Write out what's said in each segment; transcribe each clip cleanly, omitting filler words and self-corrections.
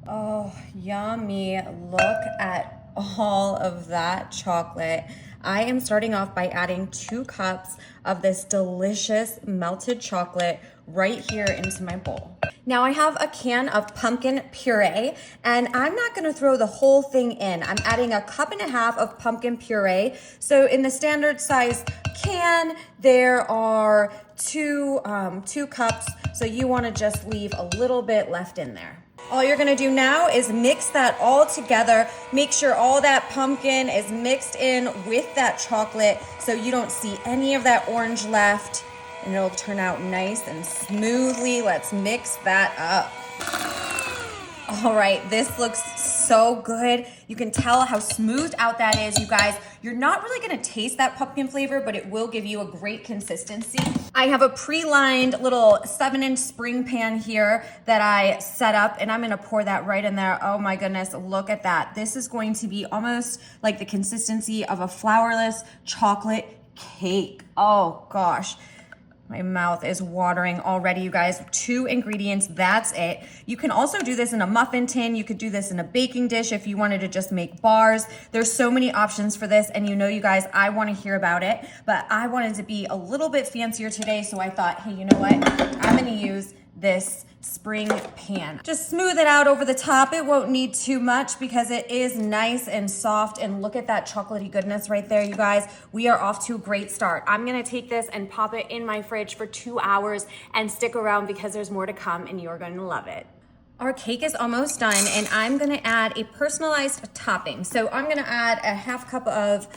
Oh, yummy. Look at all of that chocolate. I am starting off by adding 2 cups of this delicious melted chocolate right here into my bowl. Now I have a can of pumpkin puree, and I'm not gonna throw the whole thing in. I'm adding 1.5 cups of pumpkin puree. So in the standard size can, there are two cups, so you wanna just leave a little bit left in there. All you're gonna do now is mix that all together. Make sure all that pumpkin is mixed in with that chocolate so you don't see any of that orange left, and it'll turn out nice and smoothly. Let's mix that up. All right, this looks so good. You can tell how smoothed out that is, you guys. You're not really gonna taste that pumpkin flavor, but it will give you a great consistency. I have a pre-lined little 7-inch spring pan here that I set up, and I'm gonna pour that right in there. Oh my goodness, look at that. This is going to be almost like the consistency of a flourless chocolate cake. Oh gosh. My mouth is watering already, you guys. 2 ingredients, that's it. You can also do this in a muffin tin. You could do this in a baking dish if you wanted to just make bars. There's so many options for this, and you guys, I want to hear about it, but I wanted to be a little bit fancier today, so I thought, hey, you know what? I'm gonna use this spring pan. Just smooth it out over the top. It won't need too much because it is nice and soft, and look at that chocolatey goodness right there, you guys. We are off to a great start. I'm gonna take this and pop it in my fridge for 2 hours and stick around because there's more to come and you're gonna love it. Our cake is almost done, and I'm gonna add a personalized topping. So I'm gonna add a 1/2 cup of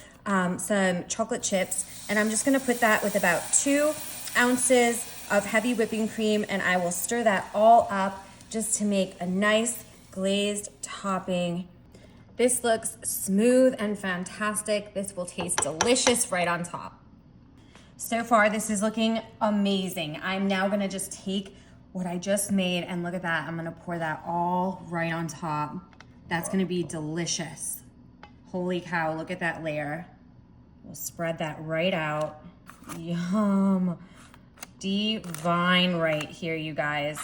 some chocolate chips, and I'm just gonna put that with about 2 ounces of heavy whipping cream, and I will stir that all up just to make a nice glazed topping. This looks smooth and fantastic. This will taste delicious right on top. So far, this is looking amazing. I'm now gonna just take what I just made, and look at that. I'm gonna pour that all right on top. That's gonna be delicious. Holy cow, look at that layer. We'll spread that right out. Yum. Divine right here, you guys.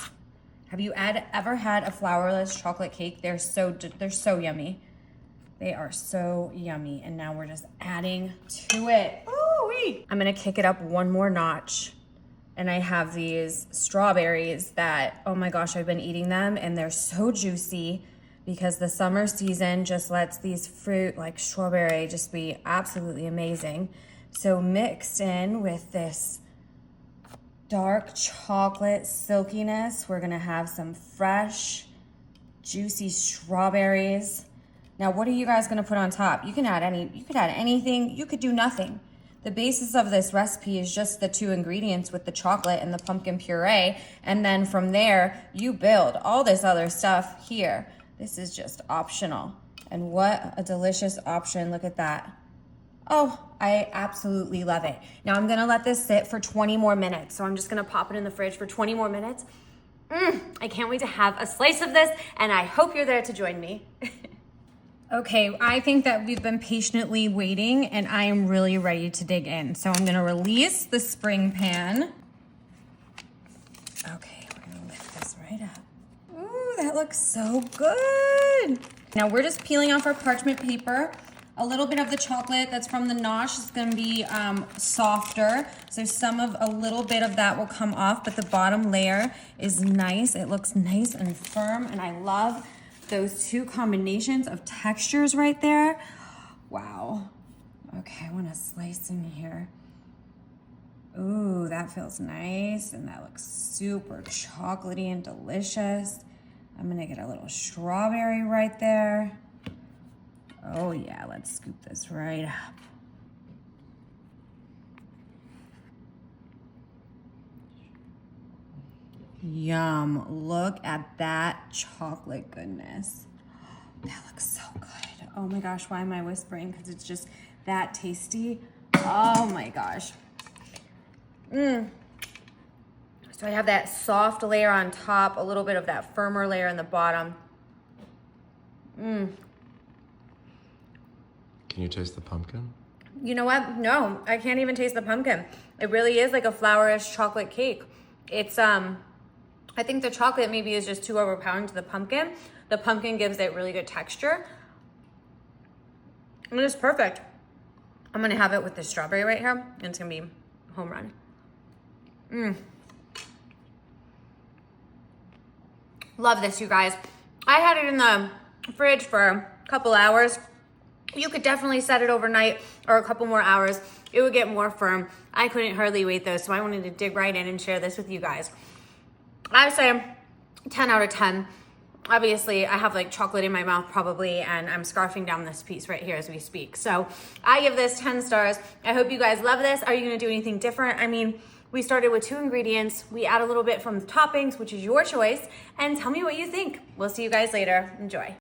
Have you ever had a flourless chocolate cake? They're so yummy. They are so yummy. And now we're just adding to it. Ooh-wee. I'm gonna kick it up one more notch. And I have these strawberries that, oh my gosh, I've been eating them, and they're so juicy because the summer season just lets these fruit like strawberry just be absolutely amazing. So mixed in with this dark chocolate silkiness, we're gonna have some fresh, juicy strawberries. Now, what are you guys gonna put on top? You could add anything, you could do nothing. The basis of this recipe is just the 2 ingredients with the chocolate and the pumpkin puree, and then from there, you build all this other stuff here. This is just optional. And what a delicious option, look at that. Oh, I absolutely love it. Now I'm gonna let this sit for 20 more minutes. So I'm just gonna pop it in the fridge for 20 more minutes. I can't wait to have a slice of this, and I hope you're there to join me. Okay, I think that we've been patiently waiting, and I am really ready to dig in. So I'm gonna release the spring pan. Okay, we're gonna lift this right up. Ooh, that looks so good. Now we're just peeling off our parchment paper. A little bit of the chocolate that's from the nosh is gonna be softer. So a little bit of that will come off, but the bottom layer is nice. It looks nice and firm, and I love those 2 combinations of textures right there. Wow. Okay, I wanna slice in here. Ooh, that feels nice, and that looks super chocolatey and delicious. I'm gonna get a little strawberry right there. Oh yeah, let's scoop this right up. Yum, look at that chocolate goodness. That looks so good. Oh my gosh, why am I whispering? Because it's just that tasty. Oh my gosh. So I have that soft layer on top, a little bit of that firmer layer in the bottom. Can you taste the pumpkin? You know what? No, I can't even taste the pumpkin. It really is like a flourish chocolate cake. It's I think the chocolate maybe is just too overpowering to the pumpkin. The pumpkin gives it really good texture. And it's perfect. I'm gonna have it with the strawberry right here, and it's gonna be home run. Love this, you guys. I had it in the fridge for a couple hours. You could definitely set it overnight or a couple more hours. It would get more firm. I couldn't hardly wait though, so I wanted to dig right in and share this with you guys. I would say 10 out of 10. Obviously, I have like chocolate in my mouth probably, and I'm scarfing down this piece right here as we speak. So I give this 10 stars. I hope you guys love this. Are you gonna do anything different? I mean, we started with 2 ingredients. We add a little bit from the toppings, which is your choice, and tell me what you think. We'll see you guys later. Enjoy.